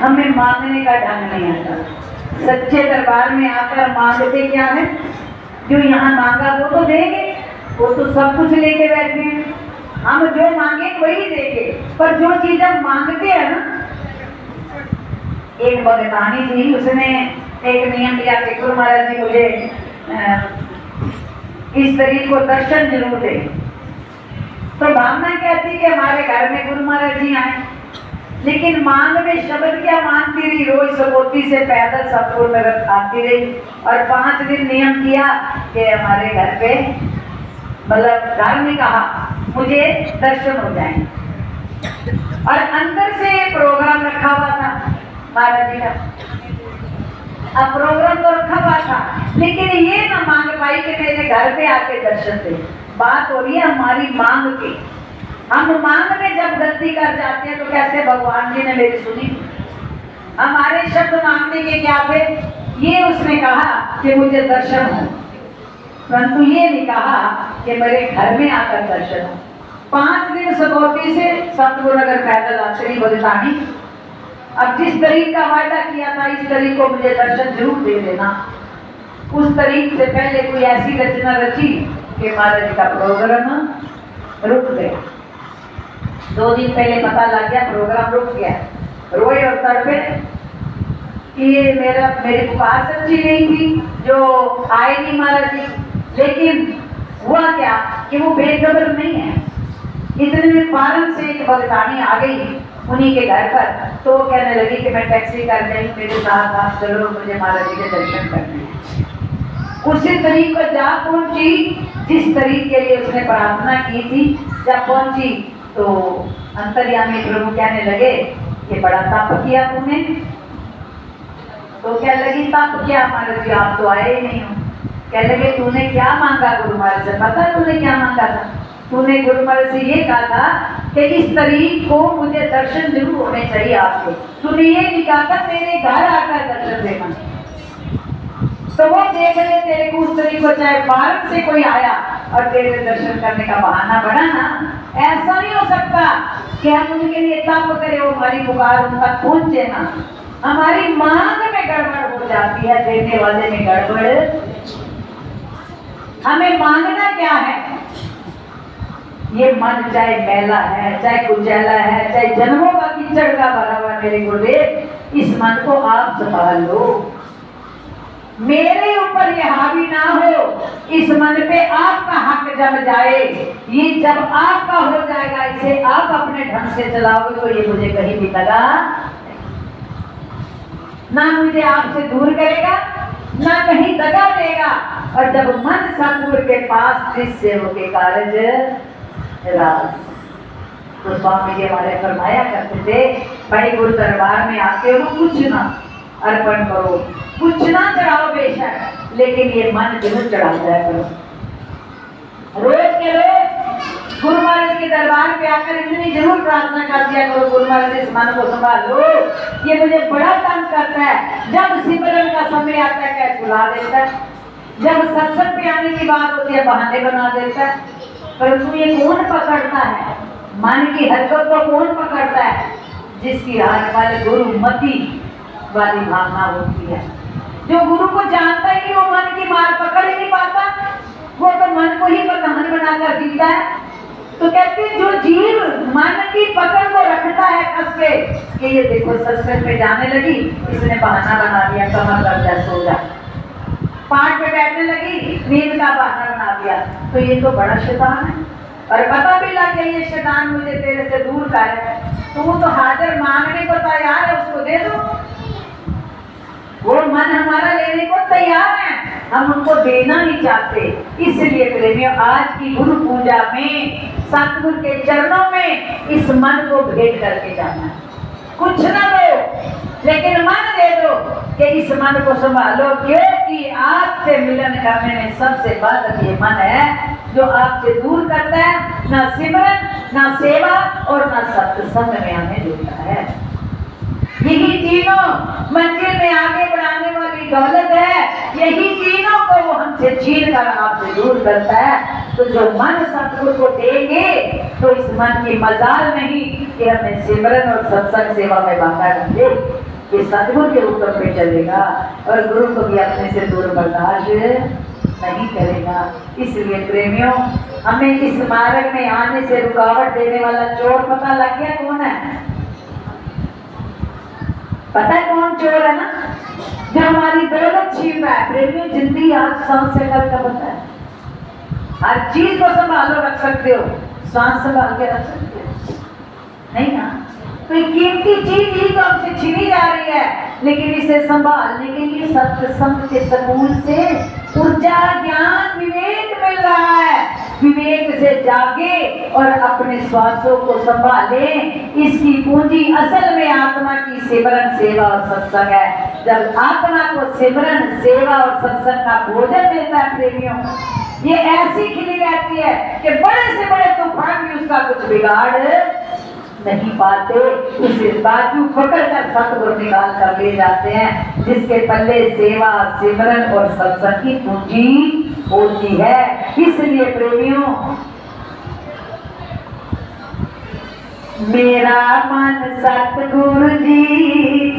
हमें मांगने का ढंग नहीं आता। सच्चे दरबार में आकर मांगते क्या है? जो यहाँ मांगा वो तो देंगे, वो तो सब कुछ लेके बैठे हैं। हम जो मांगे वही देंगे, पर जो चीज हम मांगते हैं ना, एक भगतानी थी, उसने एक नियम दिया कि गुरु महाराज जी मुझे इस तरीके को दर्शन जरूर दे। तो भावना कहती कि हमारे घर में गुरु महाराज जी आए, लेकिन मांग में शब्द क्या मांगती रही, रोज सपोती से पैदल सतपुर नगर आती रही और 5 दिन नियम किया कि हमारे घर पे, मतलब घर में कहा मुझे दर्शन हो जाए। और अंदर से प्रोग्राम रखा हुआ था महाराज जी का, अब प्रोग्राम तो रखा हुआ था, लेकिन ये ना मांग पाई कि मेरे घर पे आके दर्शन दे। बात हो रही है हमारी मांग की। हम मांग में जब गलती कर जाते हैं तो कैसे भगवान जी ने मेरी सुनी। हमारे शब्द मांगने के क्या थे? ये उसने कहा कि मुझे दर्शन हो, परंतु ये नहीं कहा कि मेरे घर में आकर दर्शन हो। 5 दिन सगोती से सतपुर नगर पैदल आचरी बलदानी। अब जिस तरीक का वायदा किया था, इस तरीक को मुझे दर्शन जरूर दे देना, उस तरीक से पहले कोई ऐसी रचना रची कि महाराज जी का प्रोग्राम रुक गया। 2 दिन पहले पता लग गया प्रोग्राम रुक गया। रोए और तड़पे कि ये मेरी पुकार सच्ची नहीं थी, जो आए नहीं महाराज जी। लेकिन हुआ क्या कि वो बेखबर नहीं है। इतने में फारन से एक भगतानी आ गई उन्हीं के घर पर, तो वो कहने लगी कि मैं टैक्सी कर गई, मेरे साथ आप चलो, मुझे महाराज जी के दर्शन करने हैं। उसी तरीक पर जा पहुंची जिस तरीक के लिए उसने प्रार्थना की थी। जब पहुंची तो अंतर्यामी प्रभु कहने लगे कि बड़ा तप किया तुमने। तो कह लगी तप क्या महाराज जी, आप तो आए ही नहीं हो। कह लगे तूने क्या मांगा गुरु महाराज से? पता है तूने क्या मांगा था? तूने गुरु महाराज से ये कहा था कि इस तरीक को मुझे दर्शन जरूर होने चाहिए आपके। तूने ये नहीं कहा था मेरे घर आकर दर्शन देना। तो वो देख ले तेरे को उस तरीके को, चाहे भारत से कोई आया और तेरे दर्शन करने का बहाना बना ना। ऐसा नहीं हो सकता कि हम उनके लिए तप करें, वो हमारी पुकार उन तक पहुंचे ना। हमारी मांग में गड़बड़ हो जाती है, देने वाले में गड़बड़। हमें मांगना क्या है? ये मन चाहे मैला है, चाहे कुचैला है, चाहे जन्मों का कीचड़ का भरा हुआ, मेरे गुरुदेव, इस मन को आप संभाल लो। मेरे ऊपर ये हावी ना हो। इस मन पे आपका हक जम जाए, ये जब आपका हो जाएगा, इसे आप अपने ढंग से चलाओगे तो ये मुझे कहीं भी लगा ना, मुझे आपसे दूर करेगा ना कहीं दगा देगा। और जब मन सतगुरु के पास जिससे हो के कारज रास, तो स्वामी जी हमारे फरमाया करते थे, भाई गुरु दरबार में आते हो कुछ ना अर्पण करो, कुछ ना चढ़ाओ बेशक, लेकिन ये मन जरूर चढ़ा दिया करो। रोज के रोज गुरु महाराज के दरबार पे आकर इतनी जरूर प्रार्थना कर दिया करो, गुरु महाराज इस मन को संभाल लो, ये मुझे बड़ा तंग करता है। जब सिमरन का समय आता है क्या सुला देता है, जब सत्संग पे आने की बात होती है बहाने बना देता है। परंतु ये कौन पकड़ता है? मन की हरकत को कौन पकड़ता है? जिसकी हाथ वाले गुरु मति वाली भावना होती है। जो गुरु को जानता है कि वो मन की मार पकड़ ही नहीं पाता, वो तो मन को ही प्रधान बनाकर जीता है। तो कहते हैं जो जीव मन की पकड़ को रखता है कस के, कि ये देखो सत्संग पे जाने लगी, इसने बहाना बना दिया, कमर कर जा, सो जा, पाठ पे बैठने लगी, नींद का बहाना बना दिया, तो ये तो बड़ा शैतान है। और पता भी लग गया ये शैतान मुझे तेरे से दूर कर है, तो वो तो हाजिर मांगने को तैयार है, उसको दे दो। वो मन हमारा लेने को तैयार है, हम उनको देना नहीं चाहते। इसलिए प्रेमियों, आज की गुरु पूजा में सतगुरु के चरणों में इस मन को भेंट करके जाना है। कुछ ना दो, लेकिन मन दे दो कि इस मन को संभालो, क्योंकि आपसे मिलन करने में सबसे बड़ा ये मन है जो आपसे दूर करता है। ना सिमरन, ना सेवा और ना सत्संग में हमें जोड़ता है। यही तीनों मंजिल में आगे बढ़ाने वाली दौलत है। यही तीनों को वो हमसे छीन कर आपसे दूर करता है। तो जो मन सतगुरु को देंगे तो इस मन की मजाल नहीं कि हमें सिमरन और सत्संग सेवा में बांधा कर दे। ये सदगुरु के हुक्म पे चलेगा और गुरु को भी अपने से दूर बर्दाश्त नहीं करेगा। इसलिए प्रेमियों, हमें इस मार्ग में आने से रुकावट देने वाला चोर पता लग गया कौन है? पता है कौन चोर है ना? जो हमारी दौलत छीन रहा है। प्रेमियों, जिंदगी आज सांस से कल का पता है। हर चीज को संभालो, रख सकते हो, सांस संभाल के रख सकते हो नहीं ना? तो कीमती चीज ही तो हमसे छीनी जा रही है, लेकिन इसे संभालने के लिए सत्संग के सकून से ऊर्जा, ज्ञान, विवेक मिल रहा है। विवेक से जागे और अपने श्वासों को संभाले। इसकी पूंजी असल में आत्मा की सिमरन, सेवा और सत्संग है। जब आत्मा को सिमरन, सेवा और सत्संग का भोजन मिलता है प्रेमियों, ये ऐसी खिली रहती है कि बड़े से बड़े तूफान भी उसका कुछ बिगाड़ नहीं पाते। उसे बाजू पकड़कर सतगुरु निकाल कर ले जाते हैं, जिसके पल्ले सेवा, सिमरन और सत्संग की पूंजी होती है। इसलिए प्रेमियों, मेरा मन सतगुरु जी